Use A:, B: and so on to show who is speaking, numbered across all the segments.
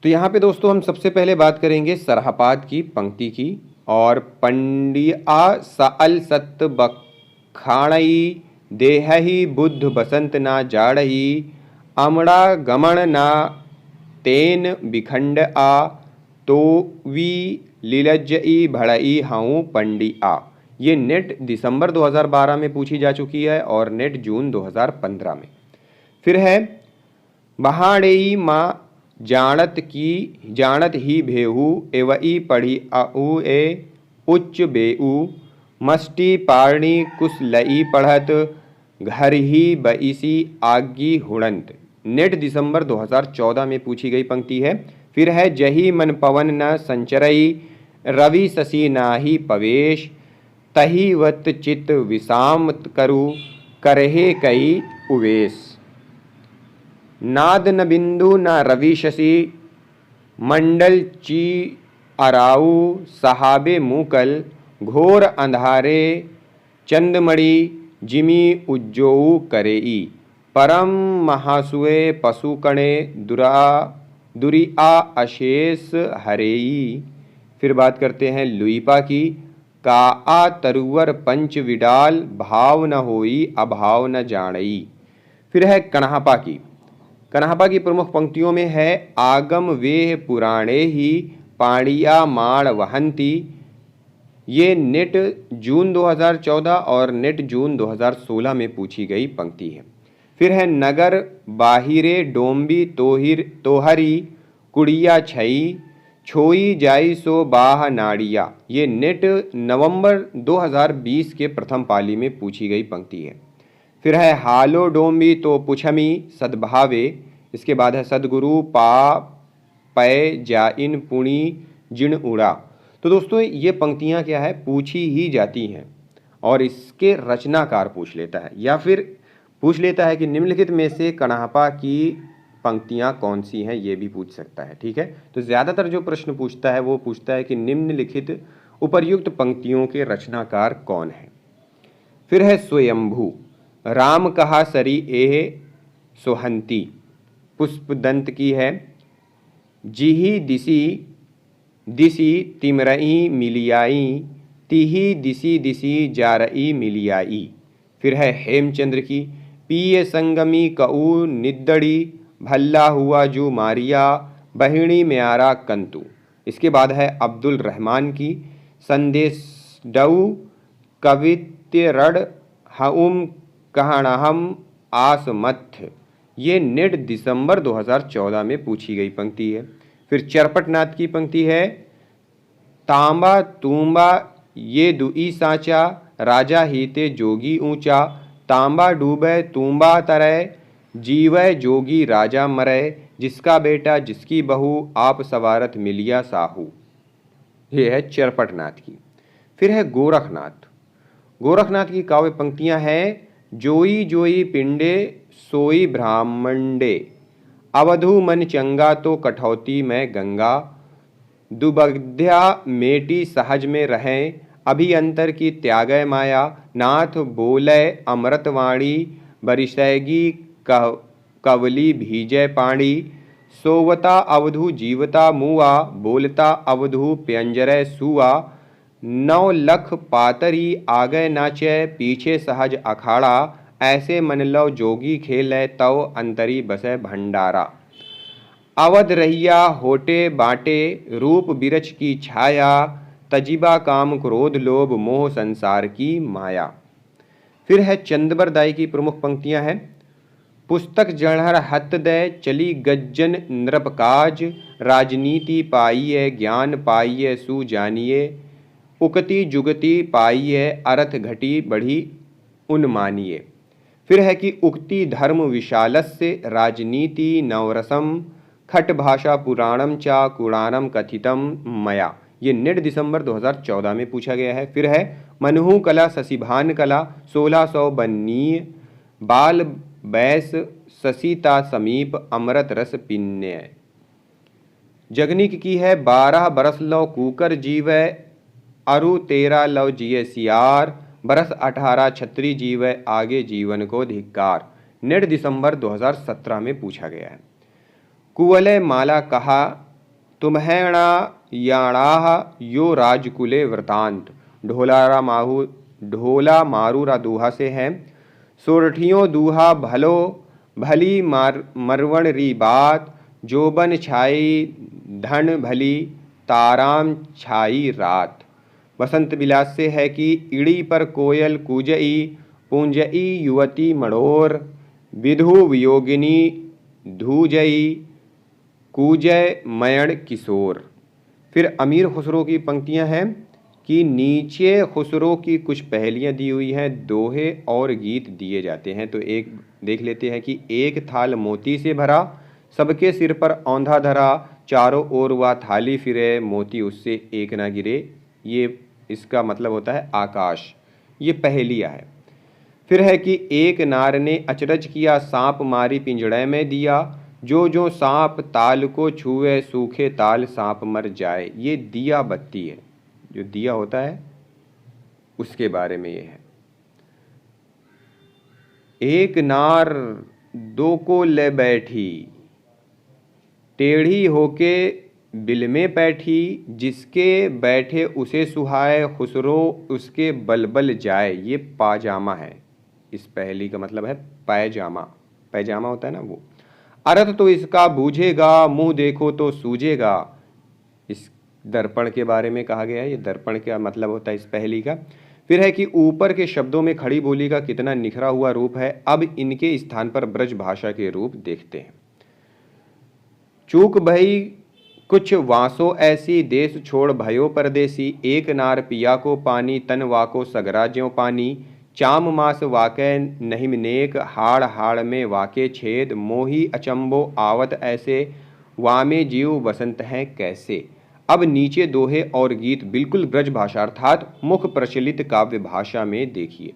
A: तो यहाँ पे दोस्तों हम सबसे पहले बात करेंगे सरहपाद की पंक्ति की। और पंडिया साल सत बखाणई देहहि बुद्ध बसंत ना जाड़ही अमड़ा गमन ना तेन बिखंड आ तो वी लीलजई भड़ई हाउ पंडिया। ये नेट दिसंबर 2012 में पूछी जा चुकी है और नेट जून 2015 में। फिर है बहाड़ेई माँ जानत ही भेहू एवई पढ़ी आऊ ए उच्च बेऊ मस्टी पारणी कुस लई पढ़त घर ही बईसी आगी हुड़ंत। नेट दिसंबर 2014 में पूछी गई पंक्ति है। फिर है जही मन पवन न संचरई रवि शशि नाही पवेश तही वत चित विषाम करु करहे कई उवेश। नाद न बिंदु न रवि शशि मंडल ची अराऊ सहाबे मुकल घोर अंधारे चंदमणि जिमी उज्जोऊ करेई परम महासुए पशुकणे दुरिया अशेष हरेई। फिर बात करते हैं लुईपा की। का आ तरुवर पंच विडाल भाव न होई अभाव न जानई। फिर है कन्हापा की। कन्हापा की प्रमुख पंक्तियों में है आगम वेह पुराणे ही पाणिया माण वहंती। ये नेट जून 2014 और नेट जून 2016 में पूछी गई पंक्ति है। फिर है नगर बाहिरे डोम्बी तोहरी कुड़िया छई छोई जाई सो बाह नाड़िया। ये नेट नवंबर 2020 के प्रथम पाली में पूछी गई पंक्ति है। फिर है हालो डोम्बी तो पुछमी सद्भावे। इसके बाद है सदगुरु पा पय जाइन पुणी जिण उड़ा। तो दोस्तों ये पंक्तियां क्या है, पूछी ही जाती हैं और इसके रचनाकार पूछ लेता है या फिर पूछ लेता है कि निम्नलिखित में से कन्हापा की पंक्तियां कौन सी हैं, ये भी पूछ सकता है। ठीक है, तो ज़्यादातर जो प्रश्न पूछता है वो पूछता है कि निम्नलिखित उपर्युक्त पंक्तियों के रचनाकार कौन है। फिर है स्वयंभू। राम कहा सरी एह सोहंती पुष्पदंत की है। जिही दिसी दिसी तिमरई मिलियाई तिही दिसी दिसी जारई मिलियाई। फिर है हेमचंद्र की। पिय संगमी कऊ निद्दड़ी भल्ला हुआ जू मारिया बहिणी म्यारा कंतु। इसके बाद है अब्दुल रहमान की। संदेश डऊ कवित्य रड हउम कहणहम आसमथ। ये नेट दिसंबर 2014 में पूछी गई पंक्ति है। फिर चरपटनाथ की पंक्ति है तांबा तूंबा ये दुई साचा राजा हीते जोगी ऊंचा तांबा डूबे तूंबा तरय जीवय जोगी राजा मरय जिसका बेटा जिसकी बहू आप सवारत मिलिया साहू। ये है चरपटनाथ की। फिर है गोरखनाथ। गोरखनाथ की काव्य पंक्तियां हैं जोई जोई पिंडे सोई ब्राह्मंडे अवधु मन चंगा तो कठौती में गंगा दुबग्ध्या मेटी सहज में रहें अभियंतर की त्यागय माया नाथ बोलय अमृतवाणी बरिसैगी कवली भीजय पाणी सोवता अवधु जीवता मुआ बोलता अवधु प्यंजरय सुआ 9 लख पातरी आगे नाचय पीछे सहज अखाड़ा ऐसे मन लो जोगी खेलय तव अंतरी बसय भंडारा। अवध रहिया होटे बाटे रूप बिरच की छाया तजिबा काम क्रोध लोभ मोह संसार की माया। फिर है चंदबरदाई की प्रमुख पंक्तियां हैं पुस्तक जड़हर हत दय चली गज्जन नृपकाज राजनीति पाइये ज्ञान पाइये सु जानिए उकती जुगती पाइये अर्थ घटी बढ़ी उन्मानिए। फिर है कि उक्ति धर्म विशालस्य राजनीति नवरसम खट भाषा पुराणम चा कुराणम कथितम मया। ये नेट दिसंबर 2014 में पूछा गया है। फिर है मनहु कला शशिभान कला 1600 बन्नीय बाल बैस ससीता समीप अमृत रस पिन्य। जगनिक की है 12 बरस लो कूकर जीवै अरु 13 लव जिये सियार बरस 18 छत्री जीवै आगे जीवन को धिक्कार। नेट दिसंबर 2017 में पूछा गया है। कुवलय माला कहा तुम्हैणा याणाह यो राजकुले वृतांत। ढोला मारूरा दूहा से है। सोरठियों दूहा भलो भली मरवण री बात, जोबन छाई धन भली ताराम छाई रात। वसंत विलास से है कि इड़ी पर कोयल कूजई, पूंजई युवती मड़ोर, विधु वियोगिनी धूजई, कूजय मयण किशोर। फिर अमीर खुसरो की पंक्तियां हैं कि नीचे खुसरो की कुछ पहेलियां दी हुई हैं, दोहे और गीत दिए जाते हैं। तो एक देख लेते हैं कि एक थाल मोती से भरा, सबके सिर पर औंधा धरा, चारों ओर वह थाली फिरे, मोती उससे एक ना गिरे। ये इसका मतलब होता है आकाश। ये पहेलियां है। फिर है कि एक नार ने अचरज किया, सांप मारी पिंजड़े में दिया, जो जो सांप ताल को छुए, सूखे ताल सांप मर जाए। ये दिया बत्ती है, जो दिया होता है उसके बारे में ये है। एक नार दो को ले बैठी, टेढ़ी होके बिल में बैठी, जिसके बैठे उसे सुहाए, खुसरो उसके बलबल जाए। ये पाजामा है। इस पहेली का मतलब है पैजामा। पैजामा होता है ना वो। अर्थ तो इसका बूझेगा, मुंह देखो तो सूझेगा। इस दर्पण के बारे में कहा गया है। ये दर्पण का मतलब होता है इस पहेली का। फिर है कि ऊपर के शब्दों में खड़ी बोली का कितना निखरा हुआ रूप है। अब इनके स्थान पर ब्रज भाषा के रूप देखते हैं। चूक भई कुछ वासो ऐसी, देश छोड़ भयो परदेसी। एक नार पिया को पानी, तन वाको सगरा ज्यों पानी। चाम मास वाके नहिमनेक, हाड़ हाड़ में वाके छेद। मोही अचंबो आवत ऐसे, वामे जीव बसंत हैं कैसे। अब नीचे दोहे और गीत बिल्कुल ब्रज भाषा अर्थात मुख प्रचलित काव्य भाषा में देखिए।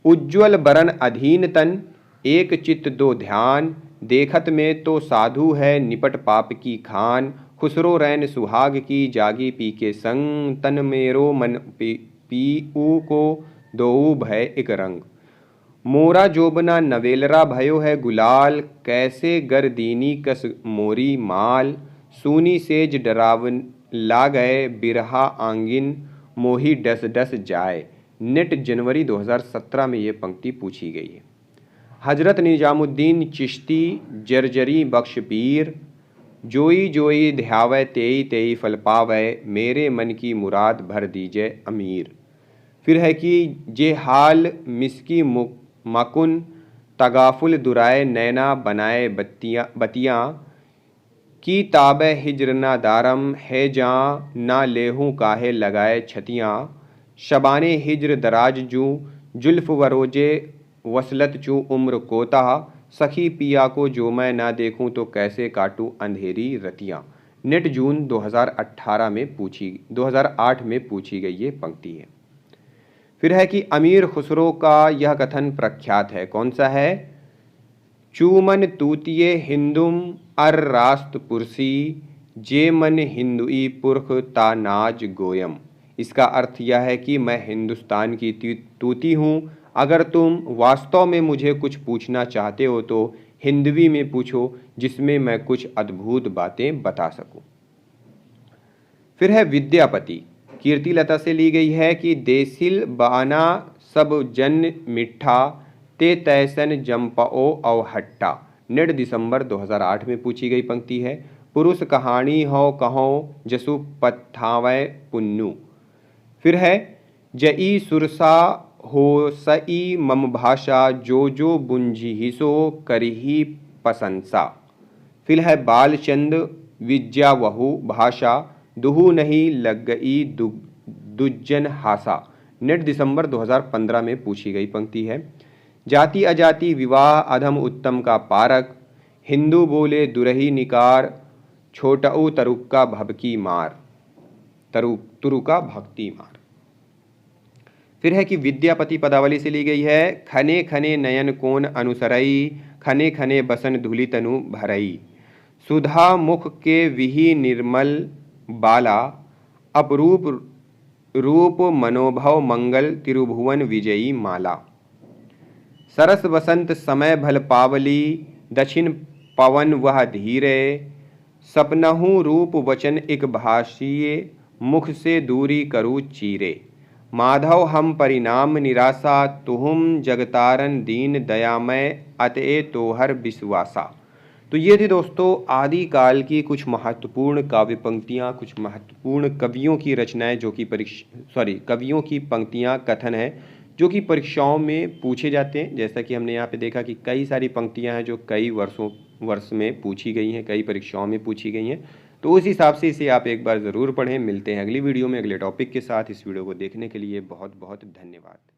A: उज्ज्वल बरन अधीन तन, एक चित्त दो ध्यान। देखत में तो साधु है, निपट पाप की खान। खुसरो रैन सुहाग की, जागी पी के संग। तन मेरो मन पीऊ को, दोऊ भय एक रंग। मोरा जोबना नवेलरा भयो है गुलाल, कैसे गर्दीनी कस मोरी माल। सूनी सेज डरावन लागए, बिरहा आंगिन मोही डस डस जाए। नेट जनवरी 2017 में ये पंक्ति पूछी गई है। हजरत निजामुद्दीन चिश्ती जर्जरी बख्श पीर, जोई जोई ध्यावै तेई तेई फल पावै। मेरे मन की मुराद भर दीजिए अमीर। फिर है कि जे हाल मिसकी मकुन, तगाफुल दुराए नैना बनाए बतियाँ। की ताबे हिज्र ना दारम है, जाँ ना लेहूँ काहे लगाए छतियाँ। शबाने हिज्र दराज जूँ, जुल्फ वरोजे वसलत चूँ उम्र कोता। सखी पिया को जो मैं ना देखूं, तो कैसे काटूं अंधेरी रतियाँ। नेट जून 2008 में पूछी गई ये पंक्ति है। फिर है कि अमीर खुसरो का यह कथन प्रख्यात है। कौन सा है? चूमन तूतिये हिंदुम अर रास्त पुरसी, जे मन हिंदुई पुरख ता नाज गोयम। इसका अर्थ यह है कि मैं हिंदुस्तान की तूती हूँ, अगर तुम वास्तव में मुझे कुछ पूछना चाहते हो तो हिंदवी में पूछो, जिसमें मैं कुछ अद्भुत बातें बता सकूं। फिर है विद्यापति। कीर्तिलता से ली गई है कि देसिल बाना सब जन मिठा, ते तैसन जम्पाओ औ हट्टा। नेट दिसंबर 2008 में पूछी गई पंक्ति है। पुरुष कहानी हो कहो, जसु पत्थावै पुन्नु। फिर है जई सुरसा हो सई मम भाषा, जो जो बुंझी हिसो करही प्रशंसा। फिर है बालचंद विद्यावहु भाषा, दुहु नहीं लग गई दुज्जन हासा। नेट दिसंबर 2015 में पूछी गई पंक्ति है। जाति अजाति विवाह अधम उत्तम का पारक, हिंदू बोले दुरही निकार, छोटऊ तरुक्का भबकी मार। तुरुका भक्ति मार। फिर है कि विद्यापति पदावली से ली गई है। खने खने नयन कोन अनुसरई, खने खने बसन धुलि तनु भरई। सुधा मुख के विहि निर्मल बाला, अपरूप रूप मनोभव मंगल तिरुभुवन विजयी माला। सरस बसंत समय भल पावली, दक्षिण पवन वह धीरे, सपनहु रूप वचन एक भाषिए, मुख से दूरी करू चीरे। माधव हम परिणाम निराशा, तुहुम जगतारन दीन दयामय, अतए तोहर विश्वासा। तो ये थी दोस्तों आदिकाल की कुछ महत्वपूर्ण काव्य पंक्तियाँ, कुछ महत्वपूर्ण कवियों की रचनाएं जो कि कवियों की पंक्तियाँ, कथन है जो कि परीक्षाओं में पूछे जाते हैं। जैसा कि हमने यहाँ पे देखा कि कई सारी पंक्तियाँ हैं जो कई वर्ष में पूछी गई हैं, कई परीक्षाओं में पूछी गई हैं। तो उस हिसाब से इसे आप एक बार ज़रूर पढ़ें। मिलते हैं अगली वीडियो में अगले टॉपिक के साथ। इस वीडियो को देखने के लिए बहुत बहुत धन्यवाद।